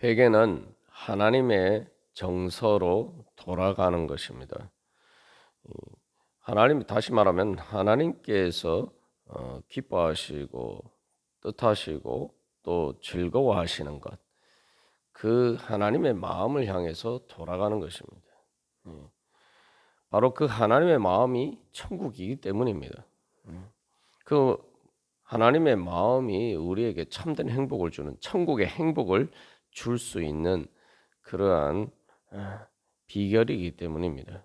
회개는 하나님의 정서로 돌아가는 것입니다. 하나님 다시 말하면 하나님께서 기뻐하시고 뜻하시고 또 즐거워하시는 것, 그 하나님의 마음을 향해서 돌아가는 것입니다. 바로 그 하나님의 마음이 천국이기 때문입니다. 그 하나님의 마음이 우리에게 참된 행복을 주는 천국의 행복을 줄 수 있는 그러한 비결이기 때문입니다.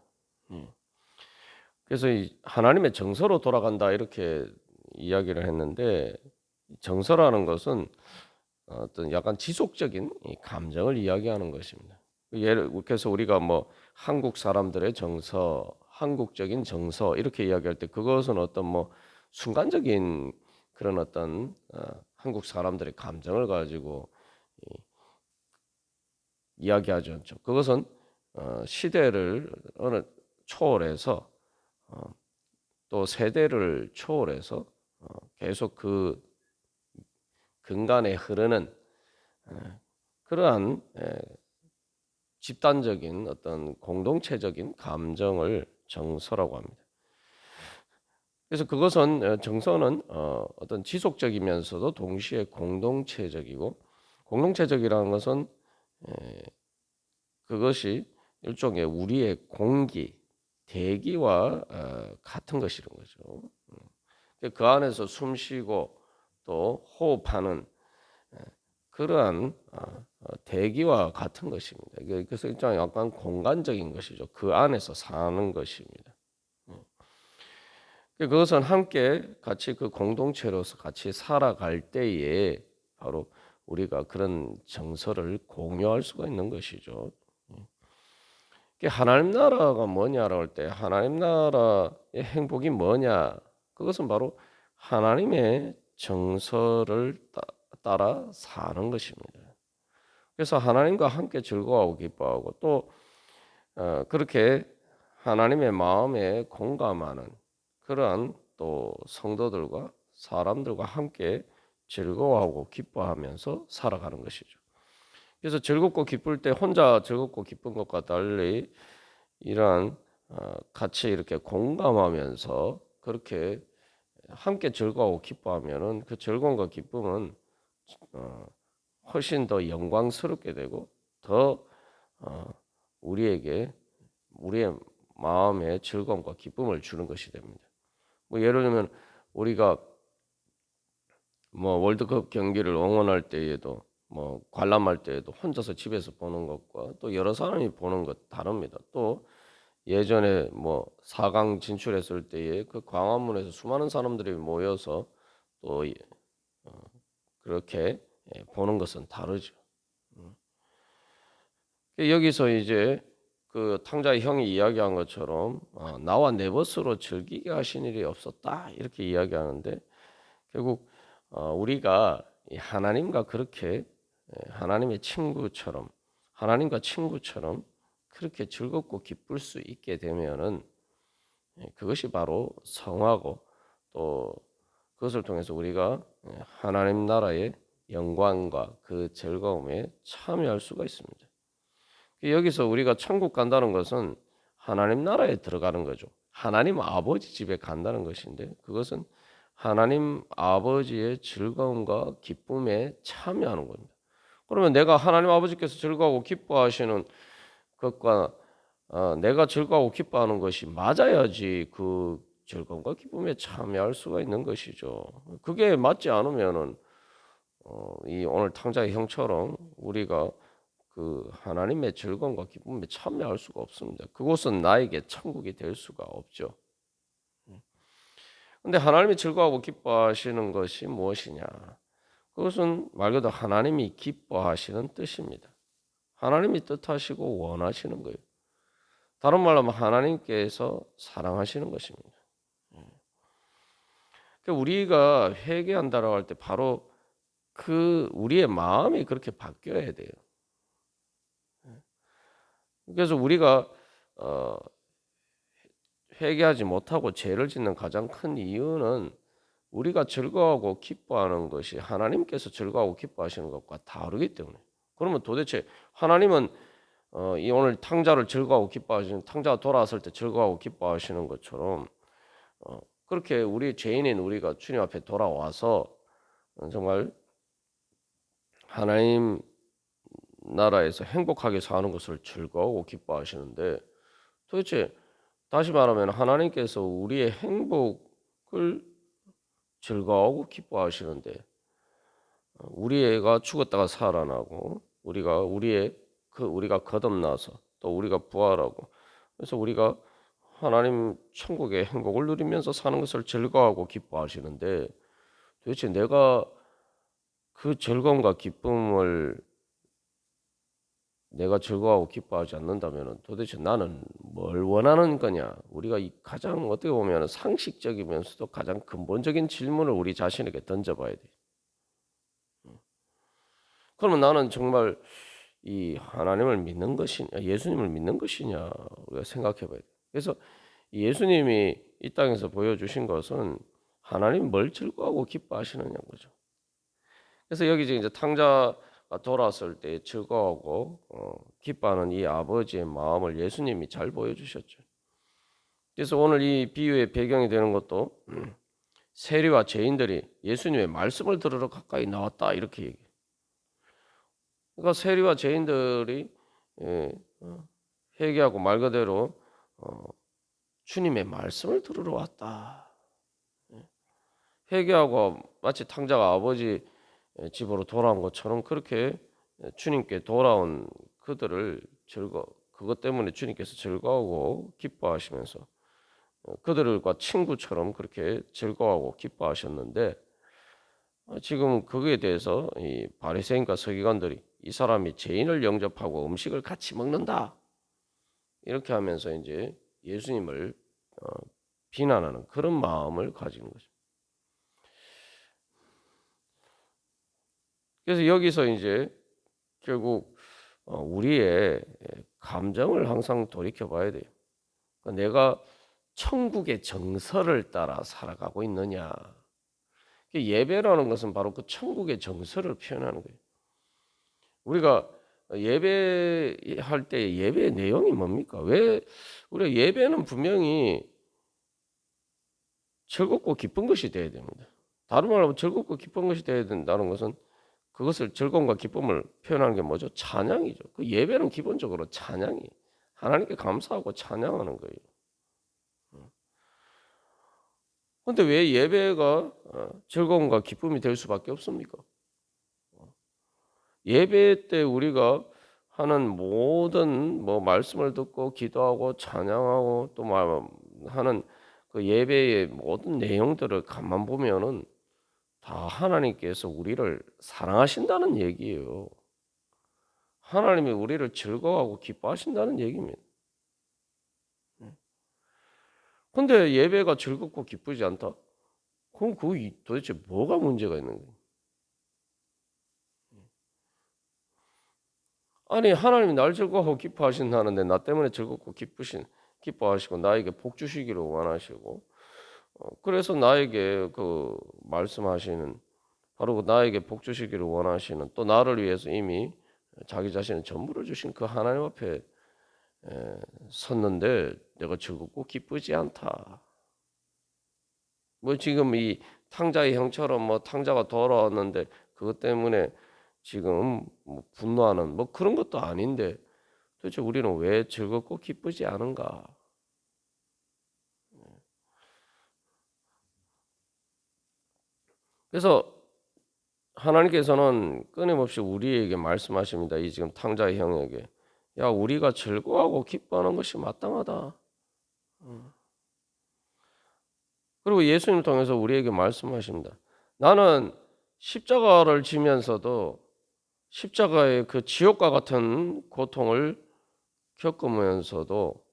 그래서 이 하나님의 정서로 돌아간다 이렇게 이야기를 했는데, 정서라는 것은 어떤 약간 지속적인 이 감정을 이야기하는 것입니다. 예를 그래서 우리가 뭐 한국 사람들의 정서, 한국적인 정서 이렇게 이야기할 때 그것은 어떤 뭐 순간적인 그런 어떤 한국 사람들의 감정을 가지고 이야기하지 않죠. 그것은 시대를 어느 초월해서 또 세대를 초월해서 계속 그 근간에 흐르는 그러한 집단적인 어떤 공동체적인 감정을 정서라고 합니다. 그래서 그것은 정서는 어떤 지속적이면서도 동시에 공동체적이고, 공동체적이라는 것은 그것이 일종의 우리의 공기, 대기와 같은 것이라는 거죠. 그 안에서 숨쉬고 또 호흡하는 그러한 대기와 같은 것입니다. 그래서 일종의 약간 공간적인 것이죠. 그 안에서 사는 것입니다. 그것은 함께 같이 그 공동체로서 같이 살아갈 때에 바로 우리가 그런 정서를 공유할 수가 있는 것이죠. 하나님 나라가 뭐냐라고 할 때 하나님 나라의 행복이 뭐냐? 그것은 바로 하나님의 정서를 따라 사는 것입니다. 그래서 하나님과 함께 즐거워하고 기뻐하고 또 그렇게 하나님의 마음에 공감하는 그러한 또 성도들과 사람들과 함께 즐거워하고 기뻐하면서 살아가는 것이죠. 그래서 즐겁고 기쁠 때 혼자 즐겁고 기쁜 것과 달리 이러한 같이 이렇게 공감하면서 그렇게 함께 즐거워하고 기뻐하면은 그 즐거움과 기쁨은 훨씬 더 영광스럽게 되고 더 우리에게 우리의 마음에 즐거움과 기쁨을 주는 것이 됩니다. 뭐 예를 들면 우리가 뭐 월드컵 경기를 응원할 때에도 뭐 관람할 때에도 혼자서 집에서 보는 것과 또 여러 사람이 보는 것 다릅니다. 또 예전에 뭐 4강 진출했을 때에 그 광화문에서 수많은 사람들이 모여서 또 그렇게 보는 것은 다르죠. 여기서 이제 그 탕자의 형이 이야기한 것처럼 나와 내 벗으로 즐기게 하신 일이 없었다 이렇게 이야기하는데, 결국 우리가 하나님과 그렇게 하나님의 친구처럼 하나님과 친구처럼 그렇게 즐겁고 기쁠 수 있게 되면은 그것이 바로 성화고 또 그것을 통해서 우리가 하나님 나라의 영광과 그 즐거움에 참여할 수가 있습니다. 여기서 우리가 천국 간다는 것은 하나님 나라에 들어가는 거죠. 하나님 아버지 집에 간다는 것인데 그것은 하나님 아버지의 즐거움과 기쁨에 참여하는 겁니다. 그러면 내가 하나님 아버지께서 즐거워하고 기뻐하시는 것과 내가 즐거워하고 기뻐하는 것이 맞아야지 그 즐거움과 기쁨에 참여할 수가 있는 것이죠. 그게 맞지 않으면은 이 오늘 탕자의 형처럼 우리가 그 하나님의 즐거움과 기쁨에 참여할 수가 없습니다. 그곳은 나에게 천국이 될 수가 없죠. 근데 하나님이 즐거워하고 기뻐하시는 것이 무엇이냐? 그것은 말 그대로 하나님이 기뻐하시는 뜻입니다. 하나님이 뜻하시고 원하시는 거예요. 다른 말로 하면 하나님께서 사랑하시는 것입니다. 그러니까 우리가 회개한다라고 할 때 바로 그 우리의 마음이 그렇게 바뀌어야 돼요. 그래서 우리가 회개하지 못하고 죄를 짓는 가장 큰 이유는 우리가 즐거워하고 기뻐하는 것이 하나님께서 즐거워하고 기뻐하시는 것과 다르기 때문에, 그러면 도대체 하나님은 이 오늘 탕자를 즐거워하고 기뻐하시는, 탕자가 돌아왔을 때 즐거워하고 기뻐하시는 것처럼 그렇게 우리 죄인인 우리가 주님 앞에 돌아와서 정말 하나님 나라에서 행복하게 사는 것을 즐거워하고 기뻐하시는데, 도대체 다시 말하면 하나님께서 우리의 행복을 즐거워하고 기뻐하시는데, 우리 애가 죽었다가 살아나고 우리가 거듭나서 또 우리가 부활하고, 그래서 우리가 하나님 천국의 행복을 누리면서 사는 것을 즐거워하고 기뻐하시는데, 도대체 내가 그 즐거움과 기쁨을 내가 즐거워하고 기뻐하지 않는다면 도대체 나는 뭘 원하는 거냐? 우리가 이 가장 어떻게 보면 상식적이면서도 가장 근본적인 질문을 우리 자신에게 던져봐야 돼. 그러면 나는 정말 이 하나님을 믿는 것이냐, 예수님을 믿는 것이냐, 우리가 생각해봐야 돼. 그래서 예수님이 이 땅에서 보여주신 것은 하나님 뭘 즐거워하고 기뻐하시느냐는 거죠. 그래서 여기 이제 탕자가 돌아왔을 때 즐거워하고 기뻐하는 이 아버지의 마음을 예수님이 잘 보여주셨죠. 그래서 오늘 이 비유의 배경이 되는 것도 세리와 죄인들이 예수님의 말씀을 들으러 가까이 나왔다 이렇게 얘기해요. 그러니까 세리와 죄인들이 회개하고 말 그대로 주님의 말씀을 들으러 왔다. 회개하고 마치 탕자가 아버지 집으로 돌아온 것처럼 그렇게 주님께 돌아온 그들을 그것 때문에 주님께서 즐거워하고 기뻐하시면서 그들과 친구처럼 그렇게 즐거워하고 기뻐하셨는데, 지금 거기에 대해서 이 바리새인과 서기관들이 이 사람이 죄인을 영접하고 음식을 같이 먹는다 이렇게 하면서 이제 예수님을 비난하는 그런 마음을 가지는 거죠. 그래서 여기서 이제 결국 우리의 감정을 항상 돌이켜 봐야 돼요. 그러니까 내가 천국의 정서를 따라 살아가고 있느냐. 예배라는 것은 바로 그 천국의 정서를 표현하는 거예요. 우리가 예배할 때 예배의 내용이 뭡니까? 왜 우리가 예배는 분명히 즐겁고 기쁜 것이 되어야 됩니다. 다른 말로 하면 즐겁고 기쁜 것이 되어야 된다는 것은 그것을 즐거움과 기쁨을 표현하는 게 뭐죠? 찬양이죠. 그 예배는 기본적으로 찬양이 하나님께 감사하고 찬양하는 거예요. 그런데 왜 예배가 즐거움과 기쁨이 될 수밖에 없습니까? 예배 때 우리가 하는 모든 말씀을 듣고 기도하고 찬양하고 또 하는 그 예배의 모든 내용들을 가만 보면은 다 하나님께서 우리를 사랑하신다는 얘기예요. 하나님이 우리를 즐거워하고 기뻐하신다는 얘기입니다. 근데 예배가 즐겁고 기쁘지 않다? 그럼 도대체 뭐가 문제가 있는 거예요? 아니 하나님이 날 즐거워하고 기뻐하신다는데 나 때문에 즐겁고 기뻐하시고 나에게 복 주시기를 원하시고 그래서 나에게 그 말씀하시는 바로 나에게 복 주시기를 원하시는 또 나를 위해서 이미 자기 자신의 전부를 주신 그 하나님 앞에 섰는데 내가 즐겁고 기쁘지 않다. 지금 이 탕자의 형처럼 탕자가 돌아왔는데 그것 때문에 지금 분노하는 그런 것도 아닌데 도대체 우리는 왜 즐겁고 기쁘지 않은가? 그래서 하나님께서는 끊임없이 우리에게 말씀하십니다. 이 지금 탕자의 형에게 야 우리가 즐거워하고 기뻐하는 것이 마땅하다. 그리고 예수님을 통해서 우리에게 말씀하십니다. 나는 십자가를 지면서도 십자가의 그 지옥과 같은 고통을 겪으면서도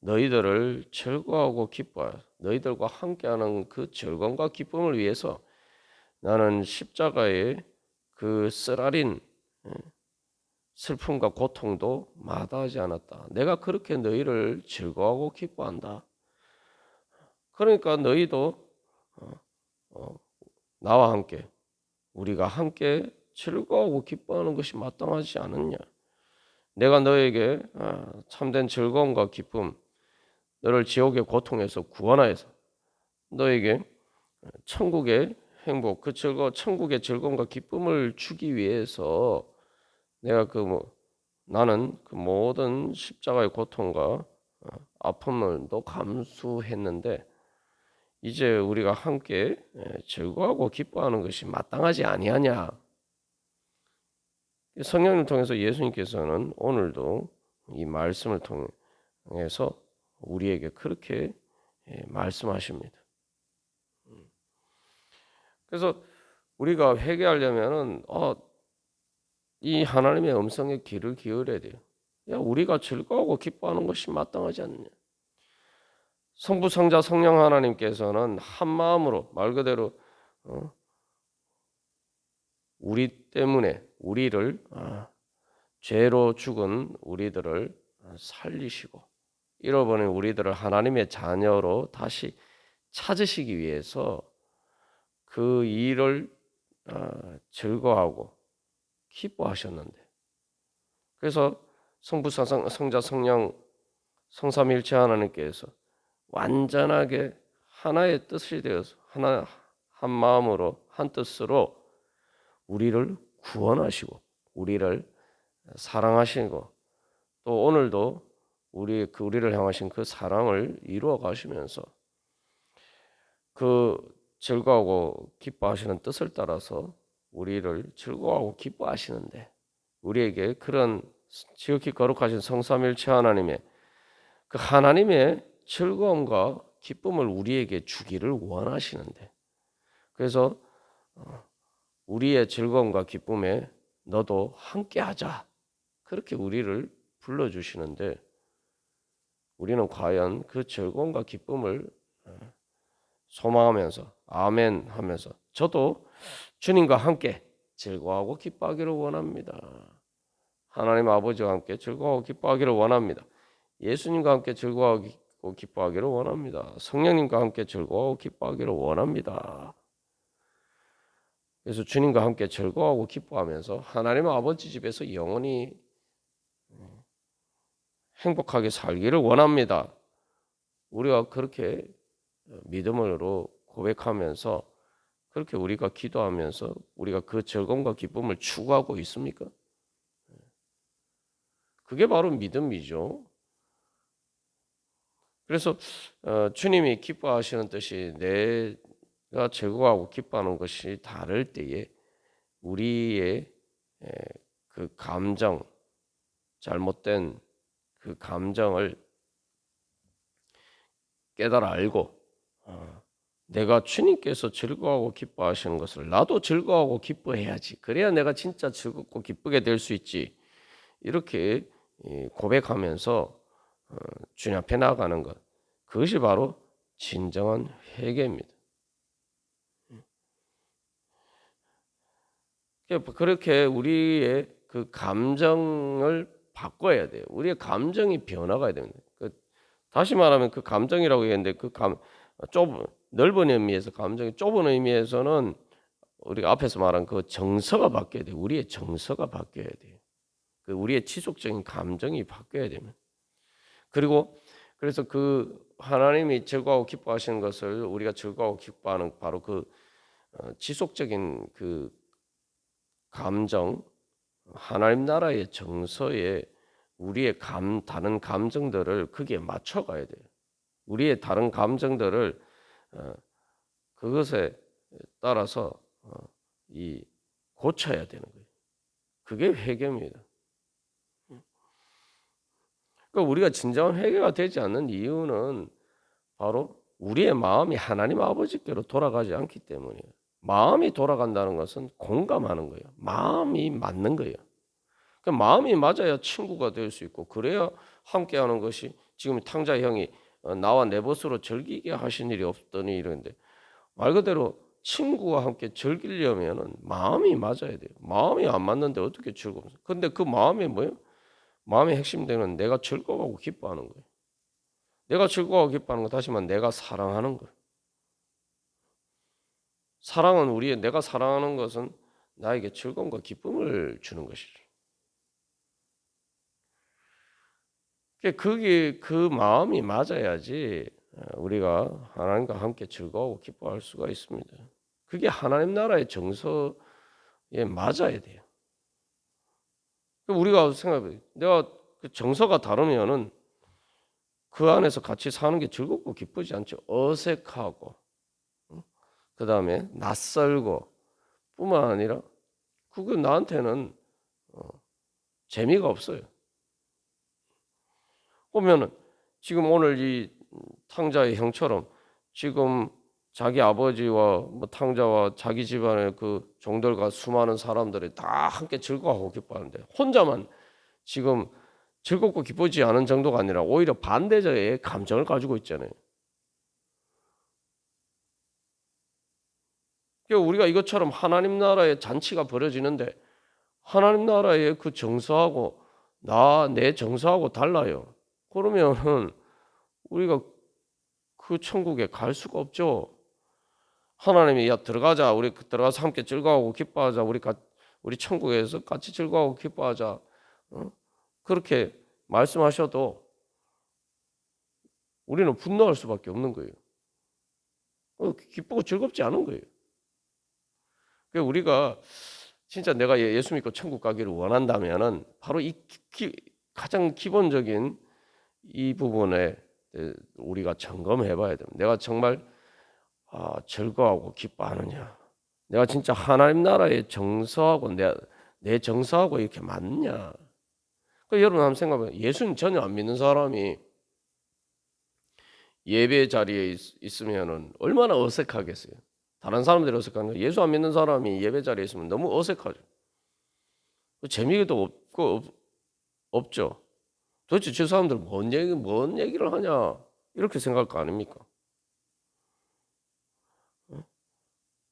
너희들을 즐거워하고 기뻐하여 너희들과 함께하는 그 즐거움과 기쁨을 위해서 나는 십자가의 그 쓰라린 슬픔과 고통도 마다하지 않았다. 내가 그렇게 너희를 즐거워하고 기뻐한다. 그러니까 너희도 나와 함께 우리가 함께 즐거워하고 기뻐하는 것이 마땅하지 않느냐. 내가 너에게 참된 즐거움과 기쁨, 너를 지옥의 고통에서 구원하여서 너에게 천국의 행복, 천국의 즐거움과 기쁨을 주기 위해서 내가 나는 그 모든 십자가의 고통과 아픔을 또 감수했는데 이제 우리가 함께 즐거워하고 기뻐하는 것이 마땅하지 아니하냐. 성령을 통해서 예수님께서는 오늘도 이 말씀을 통해서 우리에게 그렇게 말씀하십니다. 그래서 우리가 회개하려면은 이 하나님의 음성에 귀를 기울여야 돼요. 야, 우리가 즐거워하고 기뻐하는 것이 마땅하지 않느냐. 성부, 성자, 성령 하나님께서는 한 마음으로 말 그대로 우리 때문에 우리를 죄로 죽은 우리들을 살리시고 잃어버린 우리들을 하나님의 자녀로 다시 찾으시기 위해서 그 일을 즐거워하고 기뻐하셨는데 그래서 성부, 성자, 성령, 성삼일체 하나님께서 완전하게 하나의 뜻이 되어서 한 마음으로 한 뜻으로 우리를 구원하시고 우리를 사랑하시고 또 오늘도 우리를 향하신 그 사랑을 이루어 가시면서 그 즐거워하고 기뻐하시는 뜻을 따라서 우리를 즐거워하고 기뻐하시는데 우리에게 그런 지극히 거룩하신 성삼일체 하나님의 그 하나님의 즐거움과 기쁨을 우리에게 주기를 원하시는데 그래서 우리의 즐거움과 기쁨에 너도 함께하자 그렇게 우리를 불러주시는데 우리는 과연 그 즐거움과 기쁨을 소망하면서 아멘 하면서 저도 주님과 함께 즐거워하고 기뻐하기를 원합니다. 하나님 아버지와 함께 즐거워하고 기뻐하기를 원합니다. 예수님과 함께 즐거워하고 기뻐하기를 원합니다. 성령님과 함께 즐거워하고 기뻐하기를 원합니다. 그래서 주님과 함께 즐거워하고 기뻐하면서 하나님 아버지 집에서 영원히 행복하게 살기를 원합니다. 우리가 그렇게 믿음으로 고백하면서 그렇게 우리가 기도하면서 우리가 그 즐거움과 기쁨을 추구하고 있습니까? 그게 바로 믿음이죠. 그래서 주님이 기뻐하시는 뜻이 내가 즐거워하고 기뻐하는 것이 다를 때에 우리의 그 감정, 잘못된 그 감정을 깨달아 알고 내가 주님께서 즐거워하고 기뻐하시는 것을 나도 즐거워하고 기뻐해야지. 그래야 내가 진짜 즐겁고 기쁘게 될 수 있지. 이렇게 고백하면서 주님 앞에 나아가는 것. 그것이 바로 진정한 회개입니다. 그렇게 우리의 그 감정을 바꿔야 돼요. 우리의 감정이 변화가 됩니다. 다시 말하면 그 감정이라고 했는데 넓은 의미에서 감정이 좁은 의미에서는 우리가 앞에서 말한 그 정서가 바뀌어야 돼요. 우리의 정서가 바뀌어야 돼요. 그 우리의 지속적인 감정이 바뀌어야 되면 그래서 그 하나님이 즐거워하고 기뻐하시는 것을 우리가 즐거워하고 기뻐하는 바로 그 지속적인 그 감정 하나님 나라의 정서에 우리의 다른 감정들을 거기에 맞춰가야 돼요. 우리의 다른 감정들을 그것에 따라서 고쳐야 되는 거예요. 그게 회개입니다. 그러니까 우리가 진정한 회개가 되지 않는 이유는 바로 우리의 마음이 하나님 아버지께로 돌아가지 않기 때문이에요. 마음이 돌아간다는 것은 공감하는 거예요. 마음이 맞는 거예요. 그 마음이 맞아야 친구가 될 수 있고 그래야 함께하는 것이 지금 탕자 형이 나와 내 벗으로 즐기게 하신 일이 없더니 이러는데 말 그대로 친구와 함께 즐기려면은 마음이 맞아야 돼요. 마음이 안 맞는데 어떻게 즐겁습니까? 근데 그 마음이 뭐예요? 마음의 핵심 되는 내가 즐거워하고 기뻐하는 거예요. 내가 즐거워하고 기뻐하는 거 다시 말하면 내가 사랑하는 거예요. 내가 사랑하는 것은 나에게 즐거움과 기쁨을 주는 것이죠. 그게 그 마음이 맞아야지 우리가 하나님과 함께 즐거워하고 기뻐할 수가 있습니다. 그게 하나님 나라의 정서에 맞아야 돼요. 우리가 생각해, 내가 그 정서가 다르면은 그 안에서 같이 사는 게 즐겁고 기쁘지 않죠. 어색하고, 그 다음에 낯설고, 뿐만 아니라 그게 나한테는 재미가 없어요. 보면은 지금 오늘 이 탕자의 형처럼 지금 자기 아버지와 뭐 탕자와 자기 집안의 그 종들과 수많은 사람들이 다 함께 즐거워하고 기뻐하는데 혼자만 지금 즐겁고 기쁘지 않은 정도가 아니라 오히려 반대적의 감정을 가지고 있잖아요. 그러니까 우리가 이것처럼 하나님 나라의 잔치가 벌어지는데 하나님 나라의 그 정서하고 내 정서하고 달라요. 그러면은 우리가 그 천국에 갈 수가 없죠. 하나님이 야 들어가자, 우리 들어가서 함께 즐거워하고 기뻐하자, 우리 천국에서 같이 즐거워하고 기뻐하자, 그렇게 말씀하셔도 우리는 분노할 수밖에 없는 거예요. 기쁘고 즐겁지 않은 거예요. 그러니까 우리가 진짜 내가 예수 믿고 천국 가기를 원한다면은 바로 이 가장 기본적인 이 부분에 우리가 점검해 봐야 됩니다. 내가 정말 즐거워하고 기뻐하느냐? 내가 진짜 하나님 나라의 정서하고 내 정서하고 이렇게 맞느냐? 여러분 한번 생각해 보세요. 예수님 전혀 안 믿는 사람이 예배 자리에 있으면은 얼마나 어색하겠어요. 다른 사람들이 어색한 거 예수 안 믿는 사람이 예배 자리에 있으면 너무 어색하죠. 재미도 없죠. 도대체 저 사람들 뭔 얘기를 하냐 이렇게 생각할 거 아닙니까?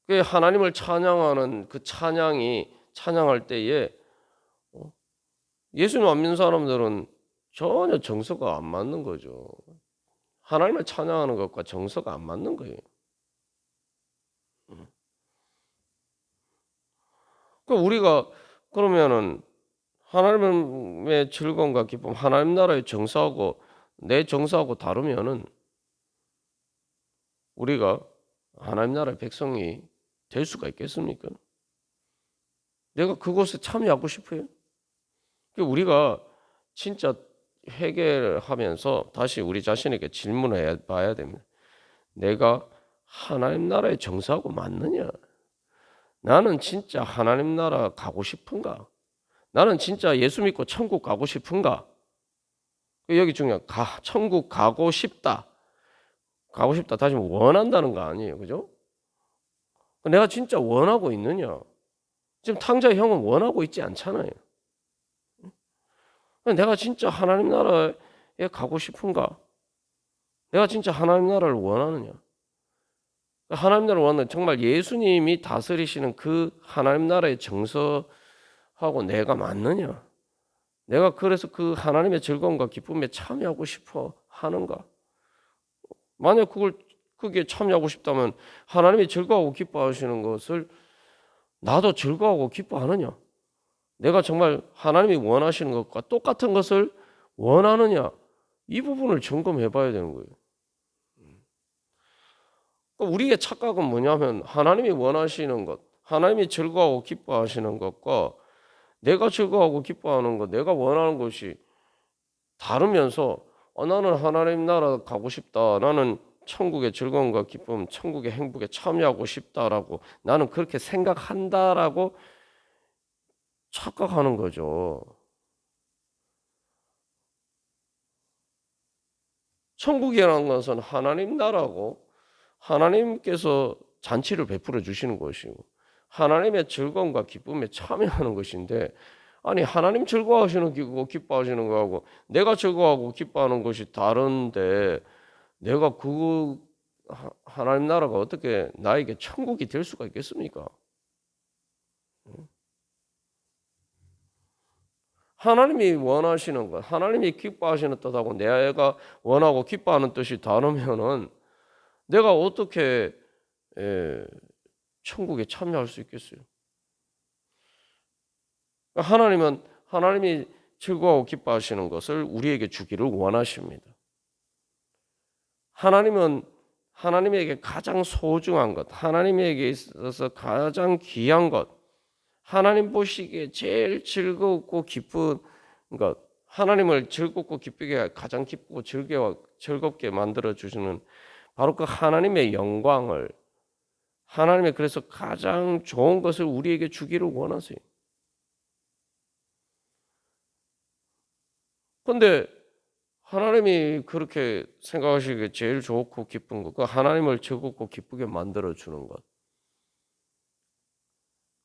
그 하나님을 찬양하는 그 찬양할 때에 예수님 안 믿는 사람들은 전혀 정서가 안 맞는 거죠. 하나님을 찬양하는 것과 정서가 안 맞는 거예요. 우리가 그러면은 하나님의 즐거움과 기쁨, 하나님 나라의 정서하고 내 정서하고 다르면은 우리가 하나님 나라의 백성이 될 수가 있겠습니까? 내가 그곳에 참여하고 싶어요. 우리가 진짜 회개를 하면서 다시 우리 자신에게 질문해 봐야 됩니다. 내가 하나님 나라의 정서하고 맞느냐? 나는 진짜 하나님 나라 가고 싶은가? 나는 진짜 예수 믿고 천국 가고 싶은가? 여기 중요한 천국 가고 싶다. 가고 싶다. 다시 원한다는 거 아니에요. 그죠? 내가 진짜 원하고 있느냐? 지금 탕자 형은 원하고 있지 않잖아요. 내가 진짜 하나님 나라에 가고 싶은가? 내가 진짜 하나님 나라를 원하느냐? 하나님 나라를 원하는 정말 예수님이 다스리시는 그 하나님 나라의 정서하고 내가 맞느냐? 내가 그래서 그 하나님의 즐거움과 기쁨에 참여하고 싶어 하는가? 만약 그게 참여하고 싶다면 하나님이 즐거워하고 기뻐하시는 것을 나도 즐거워하고 기뻐하느냐? 내가 정말 하나님이 원하시는 것과 똑같은 것을 원하느냐? 이 부분을 점검해 봐야 되는 거예요. 우리의 착각은 뭐냐면 하나님이 원하시는 것, 하나님이 즐거워하고 기뻐하시는 것과 내가 즐거워하고 기뻐하는 것, 내가 원하는 것이 다르면서 나는 하나님 나라 가고 싶다. 나는 천국의 즐거움과 기쁨, 천국의 행복에 참여하고 싶다라고 나는 그렇게 생각한다라고 착각하는 거죠. 천국이라는 것은 하나님 나라고 하나님께서 잔치를 베풀어 주시는 것이고 하나님의 즐거움과 기쁨에 참여하는 것인데 아니 하나님 즐거워하시는 거 기뻐하시는 거하고 내가 즐거워하고 기뻐하는 것이 다른데 내가 하나님 나라가 어떻게 나에게 천국이 될 수가 있겠습니까? 하나님이 원하시는 것, 하나님이 기뻐하시는 뜻하고 내가 원하고 기뻐하는 뜻이 다르면은 내가 어떻게 천국에 참여할 수 있겠어요? 하나님이 즐거워하고 기뻐하시는 것을 우리에게 주기를 원하십니다. 하나님은 하나님에게 가장 소중한 것, 하나님에게 있어서 가장 귀한 것, 하나님 보시기에 제일 즐겁고 기쁜 것, 하나님을 즐겁고 기쁘게 가장 기쁘고 즐겁게 만들어 주시는 바로 그 하나님의 영광을, 하나님의 그래서 가장 좋은 것을 우리에게 주기를 원하세요. 그런데 하나님이 그렇게 생각하시기에 제일 좋고 기쁜 것, 그 하나님을 즐겁고 기쁘게 만들어 주는 것,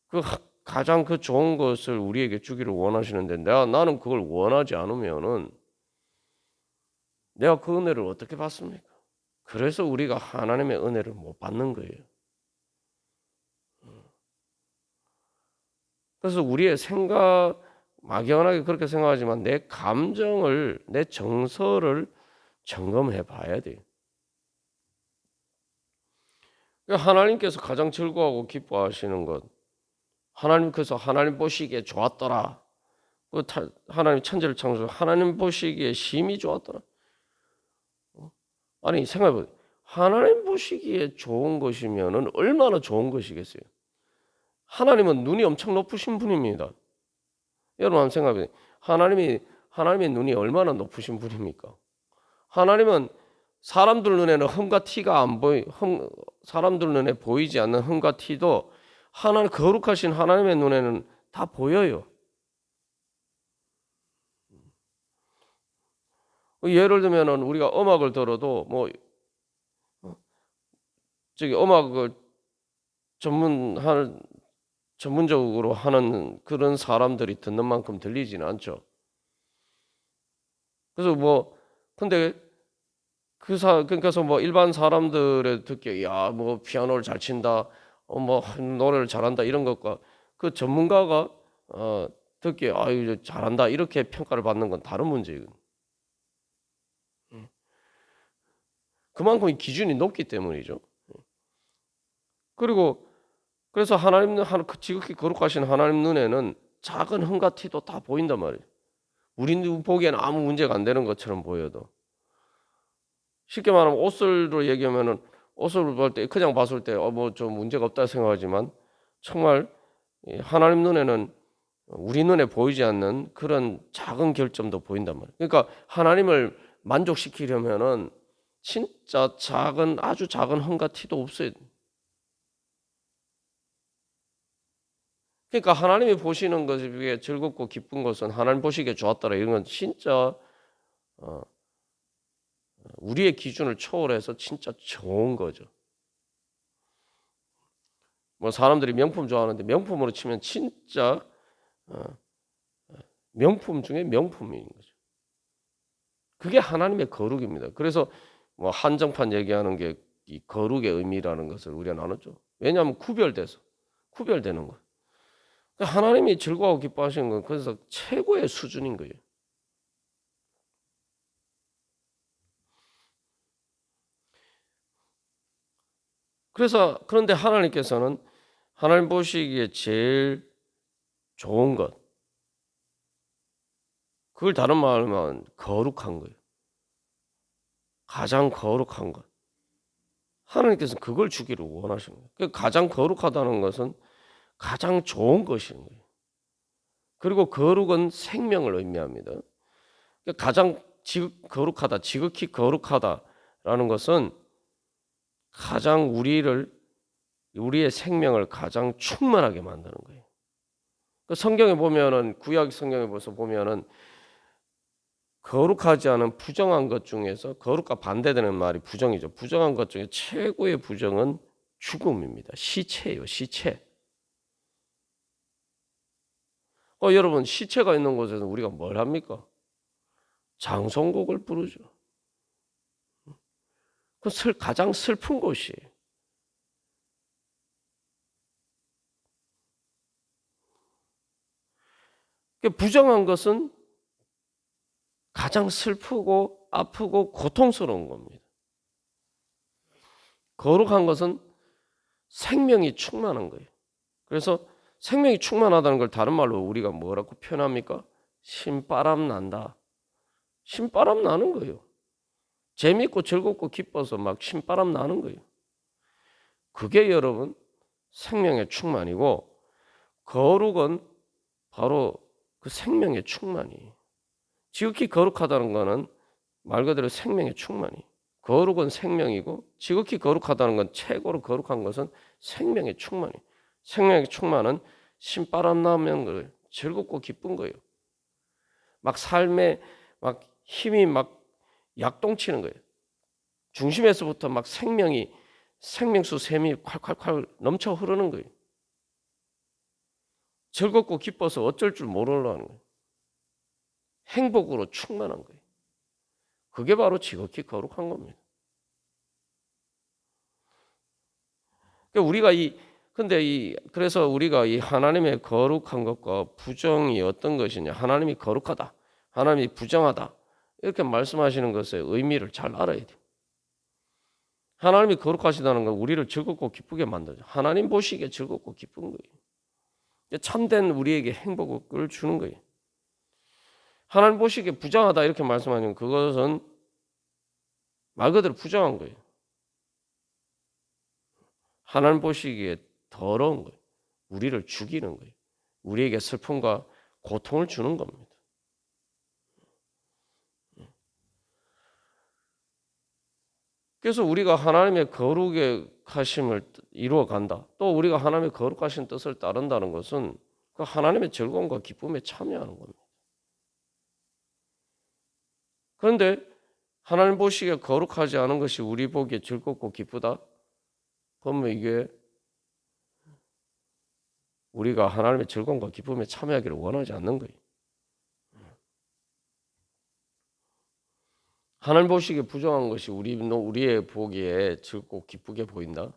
그 가장 그 좋은 것을 우리에게 주기를 원하시는데 나는 그걸 원하지 않으면은 내가 그 은혜를 어떻게 받습니까? 그래서 우리가 하나님의 은혜를 못 받는 거예요. 그래서 우리의 생각, 막연하게 그렇게 생각하지만 내 감정을, 내 정서를 점검해 봐야 돼요. 하나님께서 가장 즐거워하고 기뻐하시는 것, 하나님께서 하나님 보시기에 좋았더라. 하나님 천지를 창조해 하나님 보시기에 심히 좋았더라. 아니 생각해보세요. 하나님 보시기에 좋은 것이면은 얼마나 좋은 것이겠어요. 하나님은 눈이 엄청 높으신 분입니다. 여러분 한번 생각해보세요. 하나님의 눈이 얼마나 높으신 분입니까? 하나님은 사람들 눈에는 흠과 티가 안 사람들 눈에 보이지 않는 흠과 티도 하나님 거룩하신 하나님의 눈에는 다 보여요. 예를 들면은 우리가 음악을 들어도 뭐 저기 음악을 전문적으로 하는 그런 사람들이 듣는 만큼 들리지는 않죠. 그래서 뭐 근데 그러니까 뭐 일반 사람들의 듣기에 야 뭐 피아노를 잘 친다, 뭐 노래를 잘한다 이런 것과 그 전문가가 듣기에 아유 잘한다 이렇게 평가를 받는 건 다른 문제거든요. 그만큼 이 기준이 높기 때문이죠. 그리고 그래서 그 지극히 거룩하신 하나님 눈에는 작은 흠과 티도 다 보인단 말이에요. 우리 보기에는 아무 문제가 안 되는 것처럼 보여도. 쉽게 말하면 옷을로 얘기하면은 옷을 볼 때 그냥 봤을 때 뭐 좀 문제가 없다 생각하지만 정말 하나님 눈에는 우리 눈에 보이지 않는 그런 작은 결점도 보인단 말이에요. 그러니까 하나님을 만족시키려면은 진짜 아주 작은 흠과 티도 없어야 돼요. 그러니까 하나님이 보시는 것에 즐겁고 기쁜 것은 하나님 보시기에 좋았더라 이런 건 진짜 어, 우리의 기준을 초월해서 진짜 좋은 거죠. 뭐 사람들이 명품 좋아하는데 명품으로 치면 진짜 명품 중에 명품인 거죠. 그게 하나님의 거룩입니다. 그래서 뭐 한정판 얘기하는 게 이 거룩의 의미라는 것을 우리가 나눴죠. 왜냐하면 구별되는 거. 하나님이 즐거워하고 기뻐하시는 건 그래서 최고의 수준인 거예요. 그런데 하나님께서는 하나님 보시기에 제일 좋은 것, 그걸 다른 말로 하면 거룩한 거예요. 가장 거룩한 것. 하나님께서는 그걸 주기를 원하시는 거예요. 가장 거룩하다는 것은 가장 좋은 것인 거예요. 그리고 거룩은 생명을 의미합니다. 가장 거룩하다, 지극히 거룩하다라는 것은 가장 우리의 생명을 가장 충만하게 만드는 거예요. 성경에 보면은 구약 성경에 보면은 거룩하지 않은 부정한 것 중에서 거룩과 반대되는 말이 부정이죠. 부정한 것 중에 최고의 부정은 죽음입니다. 시체예요, 시체. 여러분 시체가 있는 곳에서 우리가 뭘 합니까? 장송곡을 부르죠. 가장 슬픈 곳이에요. 부정한 것은 가장 슬프고 아프고 고통스러운 겁니다. 거룩한 것은 생명이 충만한 거예요. 그래서 생명이 충만하다는 걸 다른 말로 우리가 뭐라고 표현합니까? 신바람 난다. 신바람 나는 거예요. 재밌고 즐겁고 기뻐서 막 신바람 나는 거예요. 그게 여러분 생명의 충만이고, 거룩은 바로 그 생명의 충만이. 지극히 거룩하다는 거는 말 그대로 생명의 충만이. 거룩은 생명이고, 지극히 거룩하다는 건 최고로 거룩한 것은 생명의 충만이. 생명의 충만은 신바람 나면 그 즐겁고 기쁜 거예요. 막 삶에 막 힘이 막 약동치는 거예요. 중심에서부터 막 생명수 샘이 콸콸콸 넘쳐 흐르는 거예요. 즐겁고 기뻐서 어쩔 줄 모르는 거예요. 행복으로 충만한 거예요. 그게 바로 지극히 거룩한 겁니다. 그래서 우리가 이 하나님의 거룩한 것과 부정이 어떤 것이냐, 하나님이 거룩하다, 하나님이 부정하다, 이렇게 말씀하시는 것의 의미를 잘 알아야 돼요. 하나님이 거룩하시다는 건 우리를 즐겁고 기쁘게 만들죠. 하나님 보시기에 즐겁고 기쁜 거예요. 참된 우리에게 행복을 주는 거예요. 하나님 보시기에 부정하다 이렇게 말씀하시면 그것은 말 그대로 부정한 거예요. 하나님 보시기에 더러운 거예요. 우리를 죽이는 거예요. 우리에게 슬픔과 고통을 주는 겁니다. 그래서 우리가 하나님의 거룩의 하심을 이루어 간다. 또 우리가 하나님의 거룩하신 뜻을 따른다는 것은 그 하나님의 즐거움과 기쁨에 참여하는 겁니다. 그런데 하나님 보시기에 거룩하지 않은 것이 우리 보기에 즐겁고 기쁘다? 그러면 이게 우리가 하나님의 즐거움과 기쁨에 참여하기를 원하지 않는 거예요. 하나님 보시기에 부정한 것이 우리의 보기에 즐겁고 기쁘게 보인다?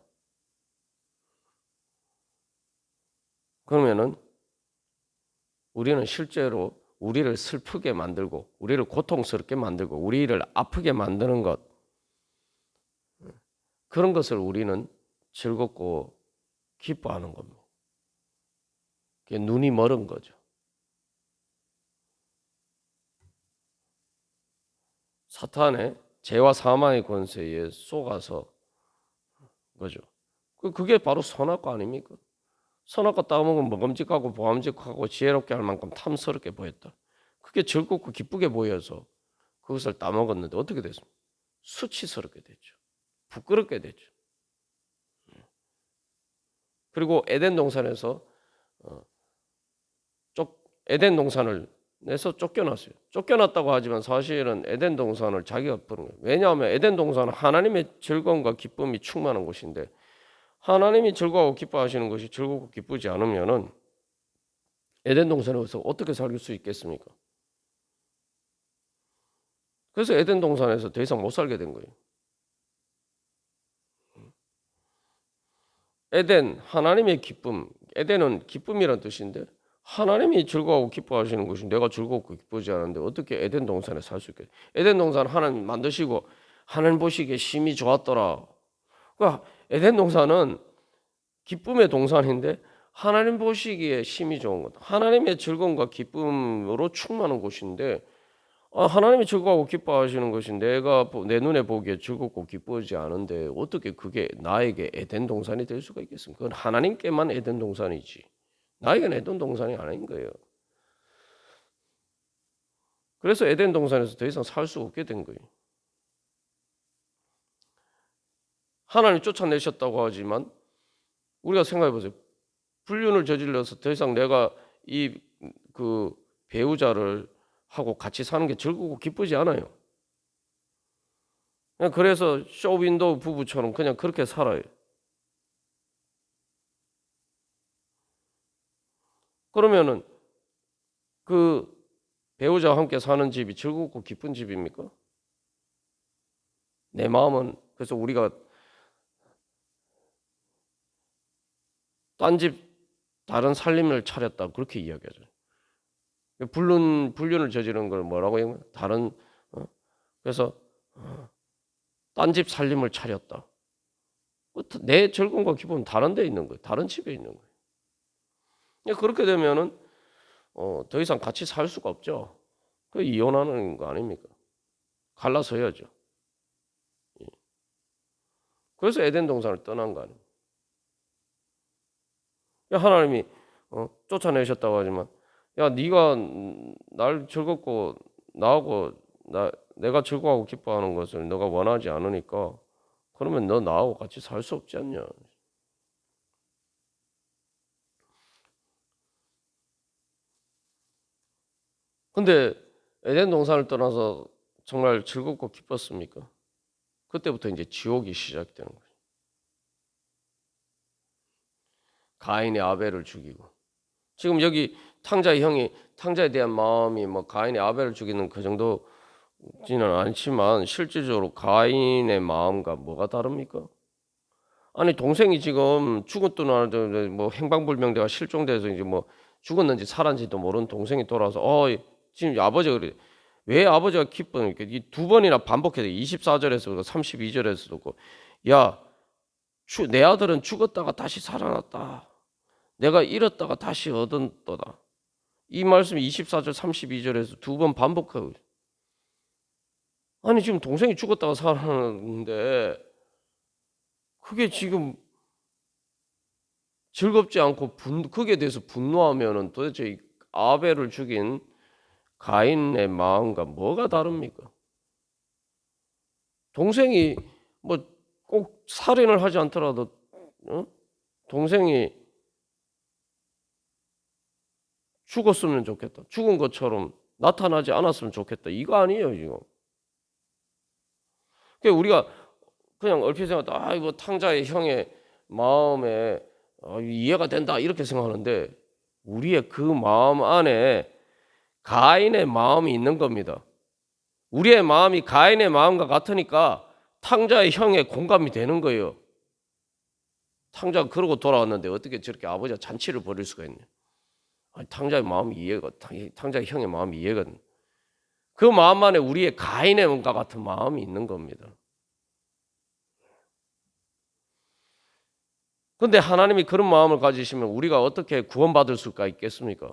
그러면은 우리는 실제로 우리를 슬프게 만들고 우리를 고통스럽게 만들고 우리를 아프게 만드는 것, 그런 것을 우리는 즐겁고 기뻐하는 겁니다. 그게 눈이 멀은 거죠. 사탄의 죄와 사망의 권세에 속아서 거죠. 그게 바로 선악과 아닙니까? 선악과 따먹으면 먹음직하고 보암직하고 지혜롭게 할 만큼 탐스럽게 보였다. 그게 즐겁고 기쁘게 보여서 그것을 따먹었는데 어떻게 됐습니까? 수치스럽게 됐죠. 부끄럽게 됐죠. 그리고 에덴 동산에서 에덴 동산을 내서 쫓겨났어요. 쫓겨났다고 하지만 사실은 에덴 동산을 자기가 부른 거예요. 왜냐하면 에덴 동산은 하나님의 즐거움과 기쁨이 충만한 곳인데, 하나님이 즐거워하고 기뻐하시는 것이 즐겁고 기쁘지 않으면은 에덴 동산에서 어떻게 살 수 있겠습니까? 그래서 에덴 동산에서 더 이상 못 살게 된 거예요. 에덴, 하나님의 기쁨, 에덴은 기쁨이란 뜻인데 하나님이 즐거워하고 기뻐하시는 것이 내가 즐겁고 기쁘지 않은데 어떻게 에덴 동산에 살 수 있겠어요? 에덴 동산 하나님 만드시고 하나님 보시기에 심히 좋았더라. 그러니까 에덴 동산은 기쁨의 동산인데 하나님 보시기에 심히 좋은 것, 하나님의 즐거움과 기쁨으로 충만한 곳인데, 하나님이 즐거워하고 기뻐하시는 것이 내가 내 눈에 보기에 즐겁고 기쁘지 않은데 어떻게 그게 나에게 에덴 동산이 될 수가 있겠습니까? 그건 하나님께만 에덴 동산이지 나에게는 에덴 동산이 아닌 거예요. 그래서 에덴 동산에서 더 이상 살 수 없게 된 거예요. 하나님 쫓아내셨다고 하지만 우리가 생각해 보세요. 불륜을 저질러서 더 이상 내가 이 그 배우자를 하고 같이 사는 게 즐겁고 기쁘지 않아요. 그래서 쇼윈도우 부부처럼 그냥 그렇게 살아요. 그러면은 그 배우자와 함께 사는 집이 즐겁고 기쁜 집입니까? 내 마음은 그래서 우리가 딴 집 다른 살림을 차렸다 그렇게 이야기하죠. 불륜을 저지른 걸 뭐라고 해요? 다른 그래서 딴 집 살림을 차렸다. 내 즐거움과 기쁨은 다른 데 있는 거예요. 다른 집에 있는 거예요. 그렇게 되면은 더 이상 같이 살 수가 없죠. 그 이혼하는 거 아닙니까? 갈라서야죠. 그래서 에덴 동산을 떠난 거 아닙니까? 하나님이 쫓아내셨다고 하지만 야 네가 날 즐겁고 나하고 내가 즐거워하고 기뻐하는 것을 너가 원하지 않으니까 그러면 너 나하고 같이 살 수 없지 않냐. 근데 에덴 동산을 떠나서 정말 즐겁고 기뻤습니까? 그때부터 이제 지옥이 시작되는 거예요. 가인이 아벨을 죽이고 지금 여기 탕자의 형이 탕자에 대한 마음이 뭐 가인이 아벨을 죽이는 그 정도지는 않지만 실질적으로 가인의 마음과 뭐가 다릅니까? 아니 동생이 지금 죽었던 뭐 행방불명돼가 실종돼서 이제 뭐 죽었는지 살았는지도 모르는 동생이 돌아와서 지금 아버지가 그래. 왜 아버지가 기뻐니까 이 두 번이나 반복해서 24절에서도 32절에서도 야, 내 아들은 죽었다가 다시 살아났다. 내가 잃었다가 다시 얻었다. 이 말씀이 24절 32절에서 두 번 반복하고 아니 지금 동생이 죽었다가 살아났는데 그게 지금 즐겁지 않고 그게 대해서 분노하면은 도대체 이 아벨을 죽인 가인의 마음과 뭐가 다릅니까? 동생이 뭐 꼭 살인을 하지 않더라도 동생이 죽었으면 좋겠다. 죽은 것처럼 나타나지 않았으면 좋겠다. 이거 아니에요, 지금. 그러니까 우리가 그냥 얼핏 생각하다 이거 탕자의 형의 마음에 이해가 된다 이렇게 생각하는데 우리의 그 마음 안에 가인의 마음이 있는 겁니다. 우리의 마음이 가인의 마음과 같으니까 탕자의 형에 공감이 되는 거예요. 탕자가 그러고 돌아왔는데 어떻게 저렇게 아버지가 잔치를 벌일 수가 있냐. 탕자의 마음이 이해가, 탕자의 형의 마음이 이해가 돼. 그 마음 안에 우리의 가인의 마음과 같은 마음이 있는 겁니다. 그런데 하나님이 그런 마음을 가지시면 우리가 어떻게 구원받을 수가 있겠습니까?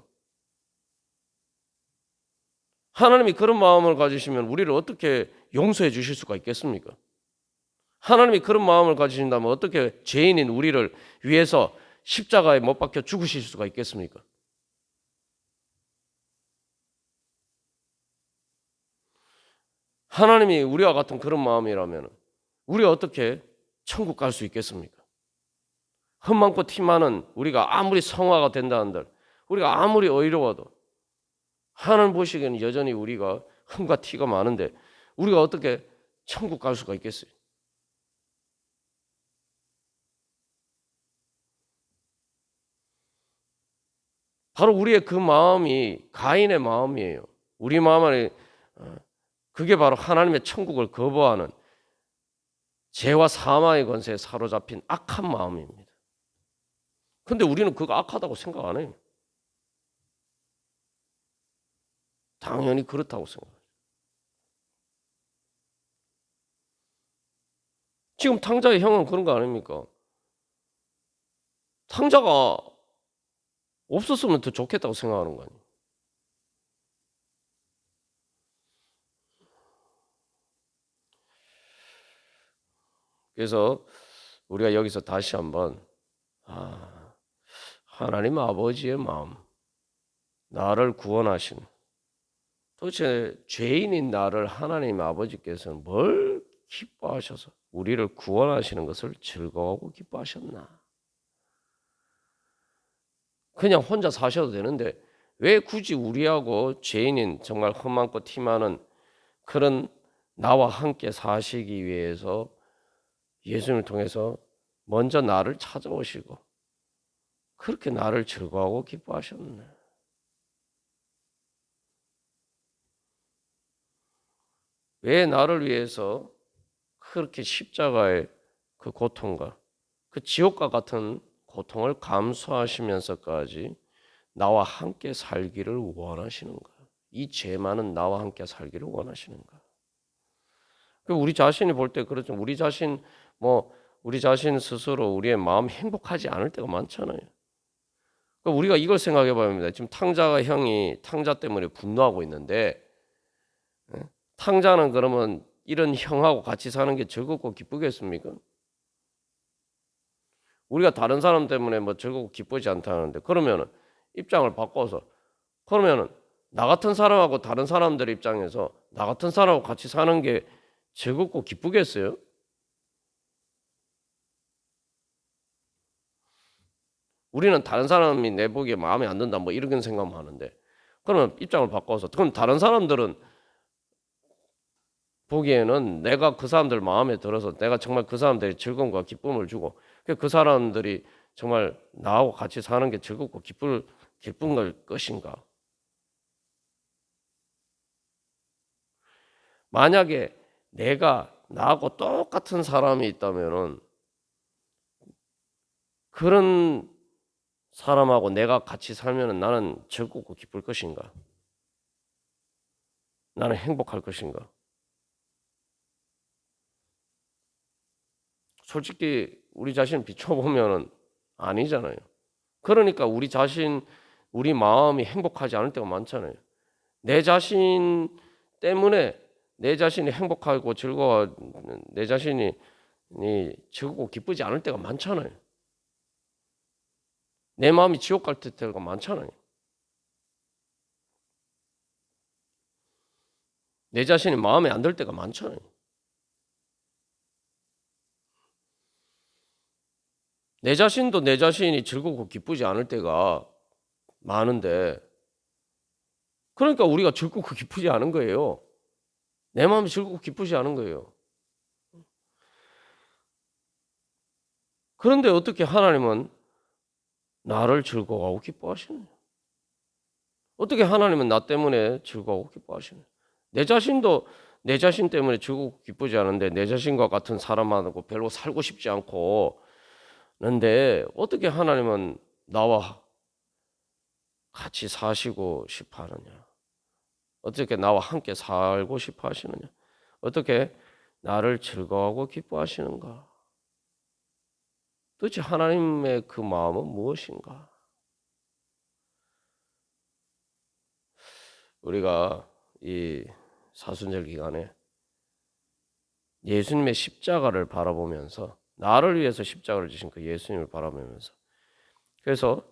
하나님이 그런 마음을 가지시면 우리를 어떻게 용서해 주실 수가 있겠습니까? 하나님이 그런 마음을 가지신다면 어떻게 죄인인 우리를 위해서 십자가에 못 박혀 죽으실 수가 있겠습니까? 하나님이 우리와 같은 그런 마음이라면 우리가 어떻게 천국 갈 수 있겠습니까? 흠 많고 티 많은 우리가 아무리 성화가 된다 한들 우리가 아무리 의로워도 하나님 보시기에는 여전히 우리가 흠과 티가 많은데 우리가 어떻게 천국 갈 수가 있겠어요? 바로 우리의 그 마음이 가인의 마음이에요. 우리 마음 안에 그게 바로 하나님의 천국을 거부하는 죄와 사망의 권세에 사로잡힌 악한 마음입니다. 근데 우리는 그거 악하다고 생각 안 해요. 당연히 그렇다고 생각해요. 지금 탕자의 형은 그런 거 아닙니까? 탕자가 없었으면 더 좋겠다고 생각하는 거 아니에요. 그래서 우리가 여기서 다시 한번 하나님 아버지의 마음, 나를 구원하신 도대체 죄인인 나를 하나님 아버지께서는 뭘 기뻐하셔서 우리를 구원하시는 것을 즐거워하고 기뻐하셨나? 그냥 혼자 사셔도 되는데 왜 굳이 우리하고 죄인인 정말 흠 많고 티 많은 그런 나와 함께 사시기 위해서 예수님을 통해서 먼저 나를 찾아오시고 그렇게 나를 즐거워하고 기뻐하셨네. 왜 나를 위해서 그렇게 십자가의 그 고통과 그 지옥과 같은 고통을 감수하시면서까지 나와 함께 살기를 원하시는가? 이 죄 많은 나와 함께 살기를 원하시는가? 우리 자신이 볼 때 그렇죠. 우리 자신 스스로 우리의 마음 행복하지 않을 때가 많잖아요. 그러니까 우리가 이걸 생각해 봐야 합니다. 지금 탕자가 형이 탕자 때문에 분노하고 있는데 탕자는 그러면 이런 형하고 같이 사는 게 즐겁고 기쁘겠습니까? 우리가 다른 사람 때문에 뭐 즐겁고 기쁘지 않다는데 그러면은 입장을 바꿔서 그러면은 나 같은 사람하고 다른 사람들 입장에서 나 같은 사람하고 같이 사는 게 즐겁고 기쁘겠어요? 우리는 다른 사람이 내 보기에 마음에 안 든다 뭐 이런 생각만 하는데 그러면 입장을 바꿔서 그럼 다른 사람들은 보기에는 내가 그 사람들 마음에 들어서 내가 정말 그 사람들이 즐거움과 기쁨을 주고 그 사람들이 정말 나하고 같이 사는 게 즐겁고 기쁜 걸 것인가? 만약에 내가 나하고 똑같은 사람이 있다면은 그런 사람하고 내가 같이 살면은 나는 즐겁고 기쁠 것인가? 나는 행복할 것인가? 솔직히 우리 자신 비춰보면은 아니잖아요. 그러니까 우리 마음이 행복하지 않을 때가 많잖아요. 내 자신 때문에 내 자신이 행복하고 내 자신이 즐겁고 기쁘지 않을 때가 많잖아요. 내 마음이 지옥 갈 때가 많잖아요. 내 자신이 마음에 안 들 때가 많잖아요. 내 자신도 내 자신이 즐겁고 기쁘지 않을 때가 많은데 그러니까 우리가 즐겁고 기쁘지 않은 거예요. 내 마음이 즐겁고 기쁘지 않은 거예요. 그런데 어떻게 하나님은 나를 즐거워하고 기뻐하시느냐? 어떻게 하나님은 나 때문에 즐거워하고 기뻐하시느냐? 내 자신도 내 자신 때문에 즐겁고 기쁘지 않은데 내 자신과 같은 사람하고 별로 살고 싶지 않고 그런데 어떻게 하나님은 나와 같이 사시고 싶어 하느냐? 어떻게 나와 함께 살고 싶어 하시느냐? 어떻게 나를 즐거워하고 기뻐하시는가? 도대체 하나님의 그 마음은 무엇인가? 우리가 이 사순절 기간에 예수님의 십자가를 바라보면서 나를 위해서 십자가를 지신 그 예수님을 바라보면서 그래서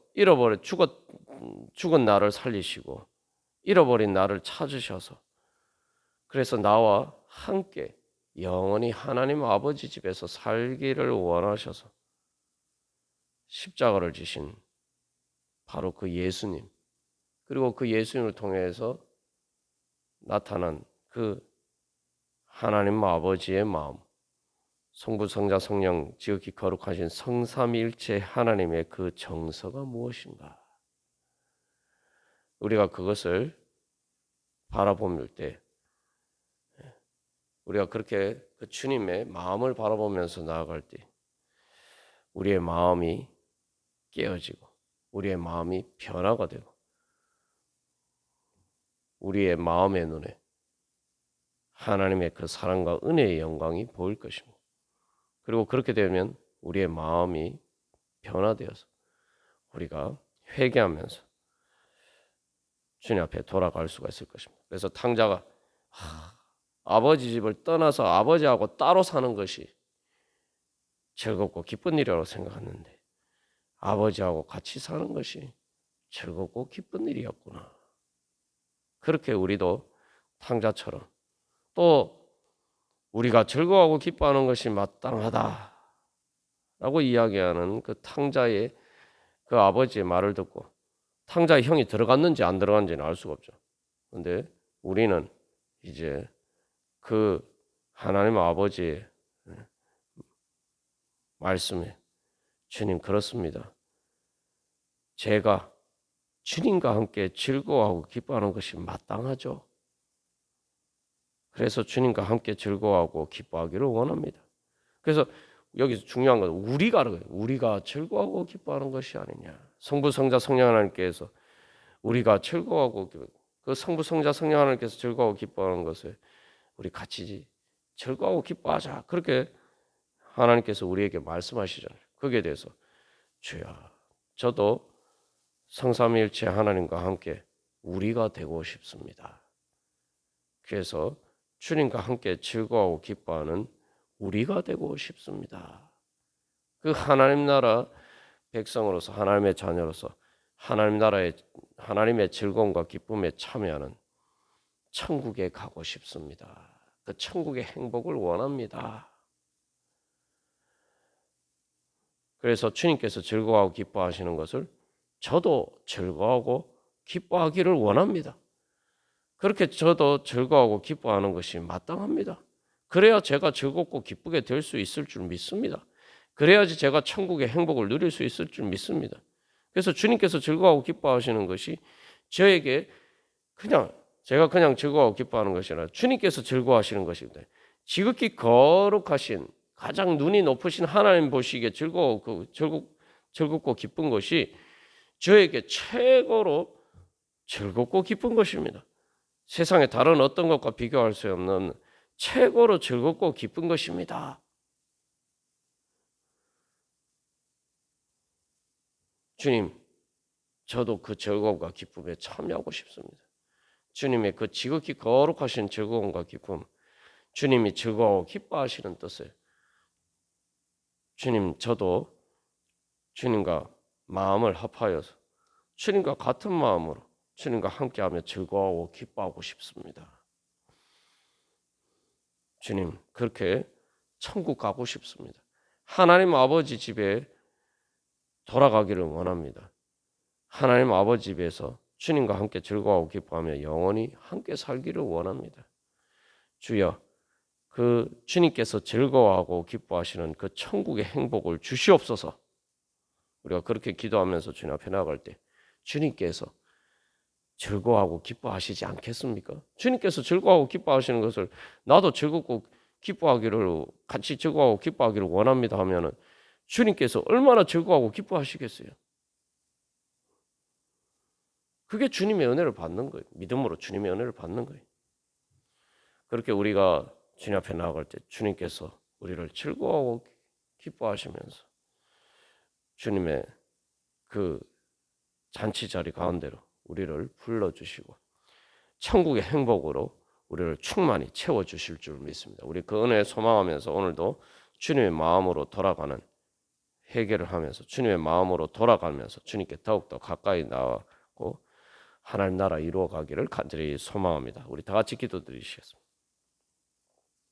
죽은 나를 살리시고 잃어버린 나를 찾으셔서 그래서 나와 함께 영원히 하나님 아버지 집에서 살기를 원하셔서 십자가를 지신 바로 그 예수님 그리고 그 예수님을 통해서 나타난 그 하나님 아버지의 마음 성부 성자 성령 지극히 거룩하신 성삼위일체 하나님의 그 정서가 무엇인가 우리가 그것을 바라볼 때 우리가 그렇게 그 주님의 마음을 바라보면서 나아갈 때 우리의 마음이 깨어지고 우리의 마음이 변화가 되고 우리의 마음의 눈에 하나님의 그 사랑과 은혜의 영광이 보일 것입니다. 그리고 그렇게 되면 우리의 마음이 변화되어서 우리가 회개하면서 주님 앞에 돌아갈 수가 있을 것입니다. 그래서 탕자가 아버지 집을 떠나서 아버지하고 따로 사는 것이 즐겁고 기쁜 일이라고 생각했는데 아버지하고 같이 사는 것이 즐겁고 기쁜 일이었구나. 그렇게 우리도 탕자처럼 또 우리가 즐거워하고 기뻐하는 것이 마땅하다라고 이야기하는 그 탕자의 그 아버지의 말을 듣고 탕자의 형이 들어갔는지 안 들어갔는지는 알 수가 없죠. 그런데 우리는 이제 그 하나님 아버지의 말씀에 주님 그렇습니다. 제가 주님과 함께 즐거워하고 기뻐하는 것이 마땅하죠. 그래서 주님과 함께 즐거워하고 기뻐하기를 원합니다. 그래서 여기서 중요한 건 우리가 즐거워하고 기뻐하는 것이 아니냐. 성부 성자 성령 하나님께서 우리가 즐거워하고 그 성부 성자 성령 하나님께서 즐거워하고 기뻐하는 것을 우리 같이 즐거워하고 기뻐하자. 그렇게 하나님께서 우리에게 말씀하시잖아요. 거기에 대해서 주야 저도 성삼위일체 하나님과 함께 우리가 되고 싶습니다. 그래서 주님과 함께 즐거워하고 기뻐하는 우리가 되고 싶습니다. 그 하나님 나라 백성으로서 하나님의 자녀로서 하나님 나라의 하나님의 즐거움과 기쁨에 참여하는 천국에 가고 싶습니다. 그 천국의 행복을 원합니다. 그래서 주님께서 즐거워하고 기뻐하시는 것을 저도 즐거워하고 기뻐하기를 원합니다. 그렇게 저도 즐거워하고 기뻐하는 것이 마땅합니다. 그래야 제가 즐겁고 기쁘게 될 수 있을 줄 믿습니다. 그래야지 제가 천국의 행복을 누릴 수 있을 줄 믿습니다. 그래서 주님께서 즐거워하고 기뻐하시는 것이 저에게 제가 그냥 즐거워하고 기뻐하는 것이 아니라 주님께서 즐거워하시는 것입니다. 지극히 거룩하신 가장 눈이 높으신 하나님 보시기에 즐겁고 기쁜 것이 저에게 최고로 즐겁고 기쁜 것입니다. 세상의 다른 어떤 것과 비교할 수 없는 최고로 즐겁고 기쁜 것입니다. 주님, 저도 그 즐거움과 기쁨에 참여하고 싶습니다. 주님의 그 지극히 거룩하신 즐거움과 기쁨, 주님이 즐거워 기뻐하시는 뜻을 주님, 저도 주님과 마음을 합하여서 주님과 같은 마음으로 주님과 함께하며 즐거워하고 기뻐하고 싶습니다. 주님, 그렇게 천국 가고 싶습니다. 하나님 아버지 집에 돌아가기를 원합니다. 하나님 아버지 집에서 주님과 함께 즐거워하고 기뻐하며 영원히 함께 살기를 원합니다. 주여, 그 주님께서 즐거워하고 기뻐하시는 그 천국의 행복을 주시옵소서. 우리가 그렇게 기도하면서 주님 앞에 나아갈 때 주님께서 즐거워하고 기뻐하시지 않겠습니까? 주님께서 즐거워하고 기뻐하시는 것을 나도 즐겁고 기뻐하기를 같이 즐거워하고 기뻐하기를 원합니다 하면은 주님께서 얼마나 즐거워하고 기뻐하시겠어요? 그게 주님의 은혜를 받는 거예요. 믿음으로 주님의 은혜를 받는 거예요. 그렇게 우리가 주님 앞에 나아갈 때 주님께서 우리를 즐거워하고 기뻐하시면서 주님의 그 잔치 자리 가운데로 우리를 불러주시고 천국의 행복으로 우리를 충만히 채워주실 줄 믿습니다. 우리 그 은혜에 소망하면서 오늘도 주님의 마음으로 돌아가는 회개를 하면서 주님의 마음으로 돌아가면서 주님께 더욱더 가까이 나아가고 하나님 나라 이루어가기를 간절히 소망합니다. 우리 다 같이 기도드리시겠습니다.